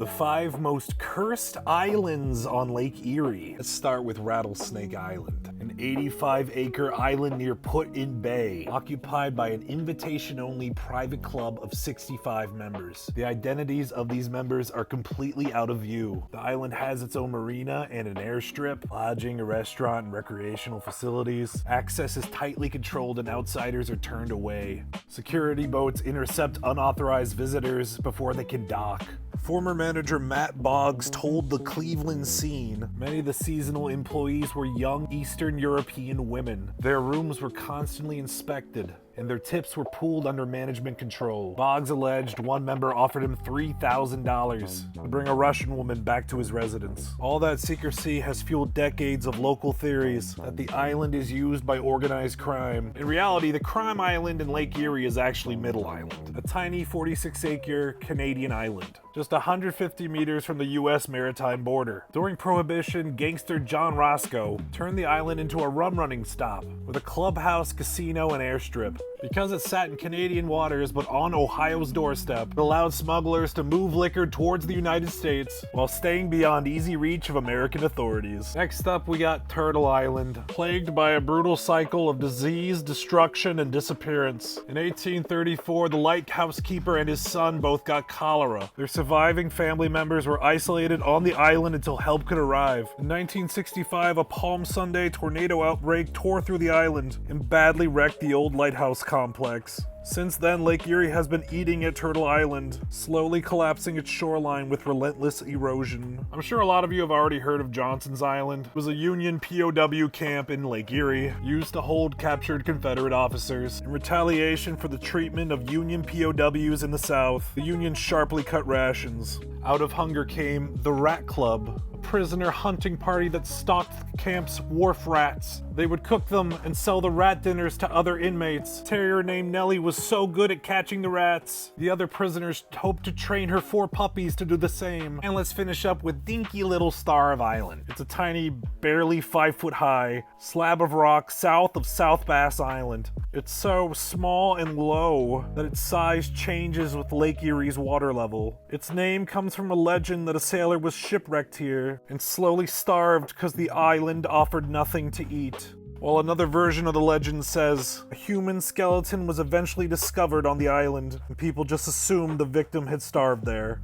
The 5 most cursed islands on Lake Erie. Let's start with Rattlesnake Island, an 85-acre island near Put-in Bay, occupied by an invitation-only private club of 65 members. The identities of these members are completely out of view. The island has its own marina and an airstrip, lodging, a restaurant, and recreational facilities. Access is tightly controlled and outsiders are turned away. Security boats intercept unauthorized visitors before they can dock. Former manager Matt Boggs told the Cleveland Scene many of the seasonal employees were young Eastern European women. Their rooms were constantly inspected, and their tips were pooled under management control. Boggs alleged one member offered him $3,000 to bring a Russian woman back to his residence. All that secrecy has fueled decades of local theories that the island is used by organized crime. In reality, the crime island in Lake Erie is actually Middle Island, a tiny 46-acre Canadian island, just 150 meters from the U.S. maritime border. During Prohibition, gangster John Roscoe turned the island into a rum-running stop with a clubhouse, casino, and airstrip. Because it sat in Canadian waters but on Ohio's doorstep, it allowed smugglers to move liquor towards the United States while staying beyond easy reach of American authorities. Next up, we got Turtle Island, plagued by a brutal cycle of disease, destruction, and disappearance. In 1834, the lighthouse keeper and his son both got cholera. Their surviving family members were isolated on the island until help could arrive. In 1965, a Palm Sunday tornado outbreak tore through the island and badly wrecked the old lighthouse complex. Since then, Lake Erie has been eating at Turtle Island, slowly collapsing its shoreline with relentless erosion. I'm sure a lot of you have already heard of Johnson's Island. It was a Union POW camp in Lake Erie, used to hold captured Confederate officers. In retaliation for the treatment of Union POWs in the South, the Union sharply cut rations. Out of hunger came the Rat Club, a prisoner hunting party that stalked the camp's wharf rats. They would cook them and sell the rat dinners to other inmates. A terrier named Nellie was so good at catching the rats, the other prisoners hoped to train her 4 puppies to do the same. And let's finish up with dinky little Star of Island. It's a tiny, barely 5-foot high slab of rock south of South Bass Island. It's so small and low that its size changes with Lake Erie's water level. Its name comes from a legend that a sailor was shipwrecked here and slowly starved because the island offered nothing to eat. While another version of the legend says a human skeleton was eventually discovered on the island and people just assumed the victim had starved there.